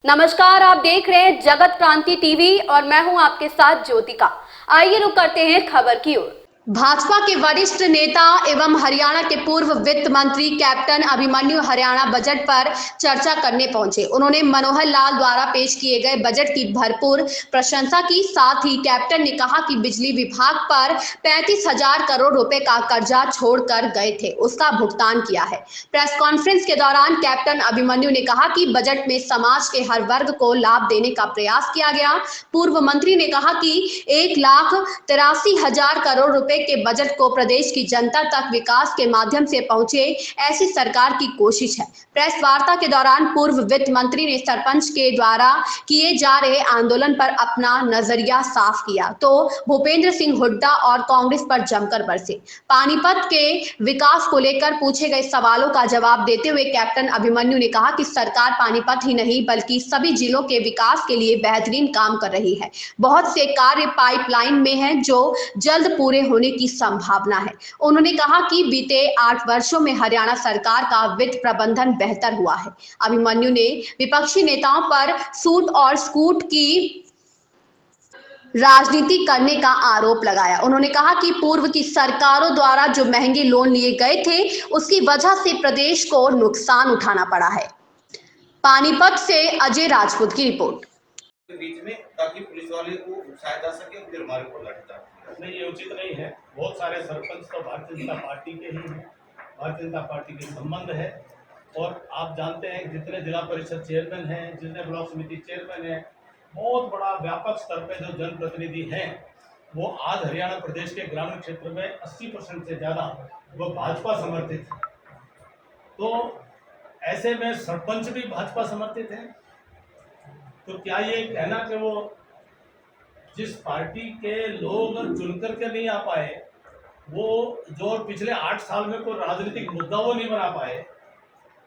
नमस्कार, आप देख रहे हैं जगत क्रांति टीवी और मैं हूं आपके साथ ज्योतिका। आइए रुक करते हैं खबर की ओर। भाजपा के वरिष्ठ नेता एवं हरियाणा के पूर्व वित्त मंत्री कैप्टन अभिमन्यु हरियाणा बजट पर चर्चा करने पहुंचे। उन्होंने मनोहर लाल द्वारा पेश किए गए बजट की भरपूर प्रशंसा की। साथ ही कैप्टन ने कहा कि बिजली विभाग पर 35,000 करोड़ रुपए का कर्जा छोड़कर गए थे, उसका भुगतान किया है। प्रेस कॉन्फ्रेंस के दौरान कैप्टन अभिमन्यु ने कहा कि बजट में समाज के हर वर्ग को लाभ देने का प्रयास किया गया। पूर्व मंत्री ने कहा कि 1,83,000 करोड़ रुपए के बजट को प्रदेश की जनता तक विकास के माध्यम से पहुंचे, ऐसी सरकार की कोशिश है। प्रेस वार्ता के दौरान पूर्व वित्त मंत्री ने सरपंच के द्वारा किए जा रहे आंदोलन पर अपना नजरिया साफ किया तो भूपेंद्र सिंह हुड्डा और कांग्रेस पर जमकर बरसे। पानीपत के विकास को लेकर पूछे गए सवालों का जवाब देते हुए कैप्टन अभिमन्यु ने कहा कि सरकार पानीपत ही नहीं बल्कि सभी जिलों के विकास के लिए बेहतरीन काम कर रही है। बहुत से कार्य पाइपलाइन में हैं जो जल्द पूरे होने की संभावना है। उन्होंने कहा कि बीते 8 वर्षों में हरियाणा सरकार का वित्त प्रबंधन बेहतर हुआ है। अभिमन्यु ने विपक्षी नेताओं पर सूट और स्कूट की राजनीति करने का आरोप लगाया। उन्होंने कहा कि पूर्व की सरकारों द्वारा जो महंगे लोन लिए गए थे उसकी वजह से प्रदेश को नुकसान उठाना पड़ा है। पानीपत से अजय राजपूत की रिपोर्ट। के बीच में ताकि पुलिस वाले को उकसाया जा सके और फिर हमारे को लड़ता नहीं, ये उचित नहीं है। बहुत सारे सरपंच तो भारतीय जनता पार्टी के ही हैं, भारतीय जनता पार्टी के संबंध है। और आप जानते हैं जितने जिला परिषद चेयरमैन हैं, जितने ब्लॉक समिति चेयरमैन हैं, बहुत बड़ा व्यापक स्तर पे जो जनप्रतिनिधि हैं वो आज हरियाणा प्रदेश के ग्रामीण क्षेत्र में 80% से ज़्यादा वो भाजपा समर्थित है। तो ऐसे में सरपंच भी भाजपा समर्थित हैं। तो क्या ये कहना कि वो जिस पार्टी के लोग चुन करके नहीं आ पाए, वो जो पिछले 8 साल में कोई राजनीतिक मुद्दा वो नहीं बना पाए,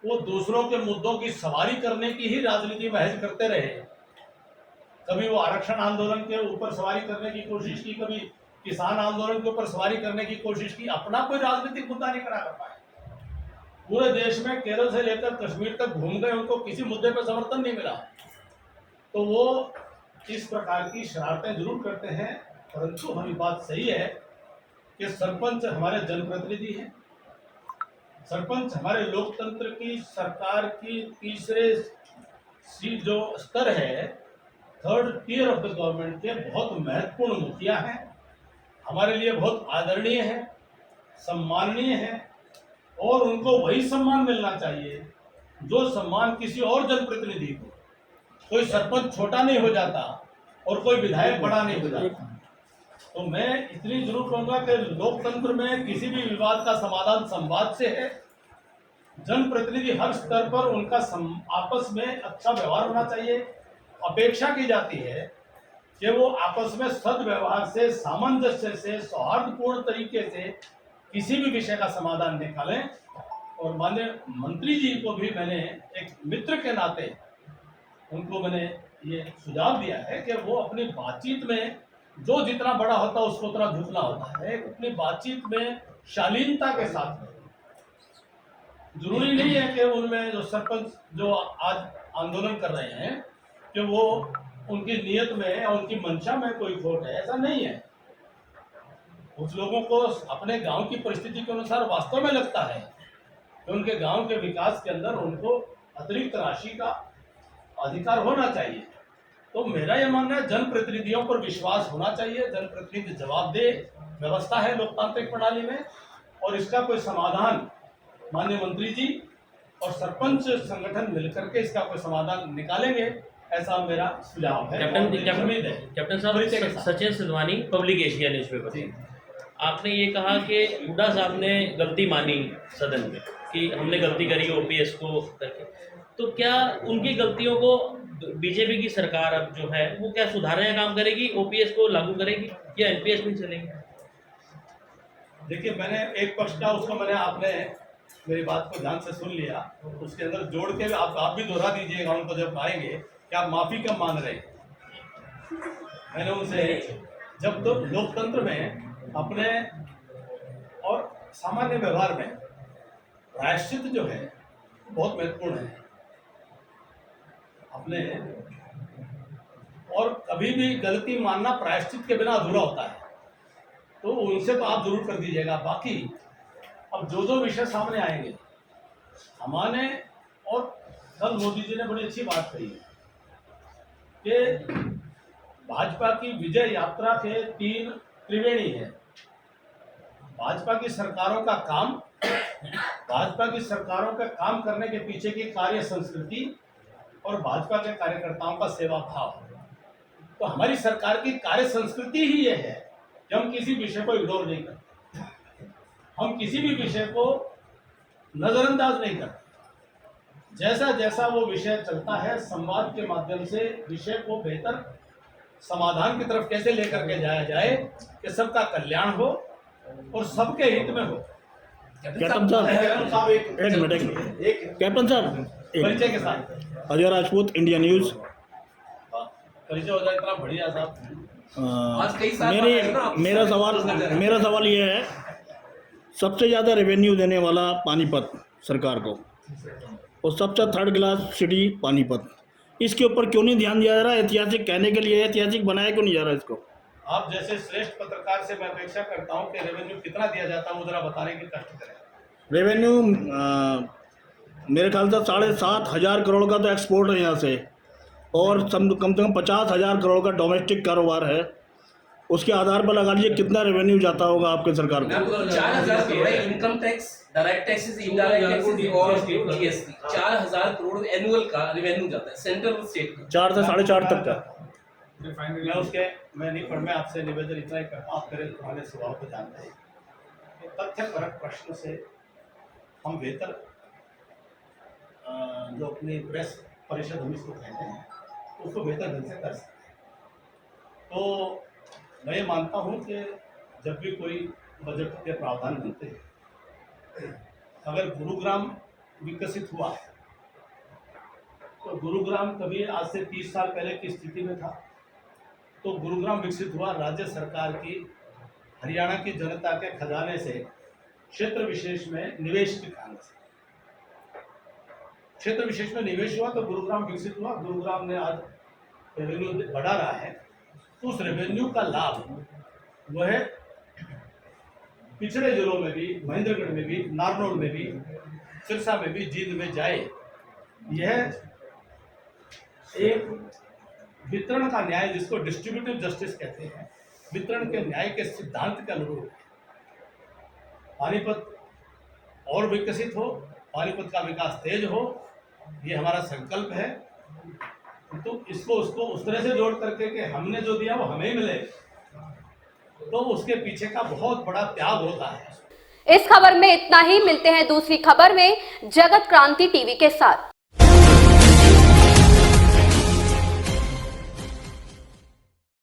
वो दूसरों के मुद्दों की सवारी करने की ही राजनीति महज करते रहे। कभी वो आरक्षण आंदोलन के ऊपर सवारी करने की कोशिश की, कभी किसान आंदोलन के ऊपर सवारी करने की कोशिश की, अपना कोई राजनीतिक मुद्दा नहीं खड़ा कर पाए। पूरे देश में केरल से लेकर कश्मीर तक घूम गए, उनको किसी मुद्दे पर समर्थन नहीं मिला। तो वो इस प्रकार की शरारतें जरूर करते हैं, परंतु हमारी बात सही है कि सरपंच हमारे जनप्रतिनिधि हैं। सरपंच हमारे लोकतंत्र की सरकार की तीसरे जो स्तर है, third tier of the government के बहुत महत्वपूर्ण मुखिया हैं। हमारे लिए बहुत आदरणीय है, सम्माननीय है और उनको वही सम्मान मिलना चाहिए जो सम्मान किसी और जनप्रतिनिधि को। कोई सरपंच छोटा नहीं हो जाता और कोई विधायक बड़ा नहीं हो जाता। तो मैं इतनी जरूर कहूंगा कि लोकतंत्र में किसी भी विवाद का समाधान संवाद से है। जनप्रतिनिधि हर स्तर पर उनका आपस में अच्छा व्यवहार होना चाहिए। अपेक्षा की जाती है कि वो आपस में सद्व्यवहार से, सामंजस्य से, सौहार्दपूर्ण तरीके से किसी भी विषय का समाधान निकालें। और माननीय मंत्री जी को भी मैंने एक मित्र के नाते उनको मैंने ये सुझाव दिया है कि वो अपनी बातचीत में जो जितना बड़ा होता है उसको उतना झुकना होता है। अपनी बातचीत में शालीनता के साथ में, जरूरी नहीं है कि उनमें जो सरपंच जो आज आंदोलन कर रहे हैं कि वो उनकी नीयत में और उनकी मंशा में कोई खोट है, ऐसा नहीं है। कुछ लोगों को अपने गांव की परिस्थिति के अनुसार वास्तव में लगता है कि उनके गांव के विकास के अंदर उनको अतिरिक्त राशि का अधिकार होना चाहिए। तो मेरा यह मानना है जनप्रतिनिधियों पर विश्वास होना चाहिए। जनप्रतिनिधि जवाबदेह व्यवस्था है लोकतांत्रिक प्रणाली में और इसका कोई समाधान माननीय मंत्री जी और सरपंच संगठन मिलकर के इसका कोई समाधान निकालेंगे, ऐसा मेरा सुझाव है। कैप्टन साहब, Sachin Sindhwani, public Asia newspaper. आपने ये कहा कि हुड्डा साहब ने गलती मानी सदन में कि हमने गलती करी ओपीएस को करके, तो क्या उनकी गलतियों को बीजेपी की सरकार अब जो है वो क्या सुधारने का काम करेगी, ओपीएस को लागू करेगी या एनपीएस में चलेगी? देखिए, मैंने एक पक्ष का उसको आपने मेरी बात को ध्यान से सुन लिया, उसके अंदर जोड़ के आप भी दोहरा दीजिएगा उनको जब आएंगे कि आप माफी कब मांग रहे हैं। मैंने उनसे जब तो लोकतंत्र में अपने और सामान्य व्यवहार में प्रायश्चित जो है बहुत महत्वपूर्ण है। अपने और कभी भी गलती मानना प्रायश्चित के बिना अधूरा होता है, तो उनसे तो आप जरूर कर दीजिएगा। बाकी अब जो विषय सामने आएंगे हमारे, और कल मोदी जी ने बड़ी अच्छी बात कही कि भाजपा की विजय यात्रा के 3 त्रिवेणी है। भाजपा की सरकारों का काम, भाजपा की सरकारों का काम करने के पीछे की कार्य संस्कृति और भाजपा के कार्यकर्ताओं का सेवा भाव। तो हमारी सरकार की कार्य संस्कृति ही ये है कि हम किसी विषय को इग्नोर नहीं करते, हम किसी भी विषय को नजरअंदाज नहीं करते। जैसा जैसा वो विषय चलता है, संवाद के माध्यम से विषय को बेहतर समाधान की तरफ कैसे लेकर के जाया जाए कि सबका कल्याण हो और सबके हित में हो। कैप्टन साहब एक मिनट, कैप्टन साहब परिचय के साथ अजय राजपूत, इंडिया न्यूज। परिचय हो जाए इतना बढ़िया साहब। मेरा सवाल ये है, सबसे ज़्यादा रेवेन्यू देने वाला पानीपत सरकार को और सबसे थर्ड क्लास सिटी पानीपत, इसके ऊपर क्यों नहीं ध्यान दिया जा रहा? ऐतिहासिक कहने के लिए ऐतिहासिक बनाया क्यों नहीं जा रहा इसको? आप जैसे श्रेष्ठ पत्रकार से मैं अपेक्षा करता हूं कि रेवेन्यू कितना दिया जाता है वो जरा बताने की कष्ट करें। रेवेन्यू मेरे ख्याल से 7,500 करोड़ का तो एक्सपोर्ट है यहाँ से, और कम से कम 50,000 करोड़ का डोमेस्टिक कारोबार है। उसके आधार पर लगा लीजिए कितना रेवेन्यू जाता होगा आपके सरकार को। 4,000 करोड़ है income tax, direct taxes, indirect taxes और जीएसटी। 4,000 करोड़ एनुअल का रेवेन्यू जाता है सेंट्रल और स्टेट का, 4 से 4.5 तक का। मैं नहीं पर मैं आपसे निवेदन इतना ही करता हूँ, आप मेरे तुम्हारे स्वभाव को जानते हैं कि तथ्यपरक प्रश्न से हम बेहतर जो अपनी प्रेस परिषद हम इसको कहते हैं उसको बेहतर ढंग से कर सकते हैं। तो मैं ये मानता हूँ कि जब भी कोई बजट के प्रावधान बनते हैं, अगर गुरुग्राम विकसित हुआ है तो गुरुग्राम कभी आज से 30 साल पहले की स्थिति में था, तो गुरुग्राम विकसित हुआ राज्य सरकार की, हरियाणा की जनता के खजाने से, क्षेत्र विशेष में निवेश के कारण से। क्षेत्र विशेष में निवेश हुआ तो गुरुग्राम विकसित हुआ। गुरुग्राम ने आज रेवेन्यू बढ़ा रहा है, तो उस रेवेन्यू का लाभ वह पिछड़े जिलों में भी, महेंद्रगढ़ में भी, नारनौल में भी, सिरसा में भी, जींद में जाए। यह एक वितरण का न्याय, जिसको डिस्ट्रीब्यूटिव जस्टिस कहते हैं, वितरण के न्याय के सिद्धांत के अनुरूप पानीपत और विकसित हो, पानीपत का विकास तेज हो, ये हमारा संकल्प है। तो इसको उसको उस तरह से जोड़ करके कि हमने जो दिया वो हमें मिले, तो उसके पीछे का बहुत बड़ा त्याग होता है। इस खबर में इतना ही। मिलते हैं दूसरी खबर में जगत क्रांति टीवी के साथ।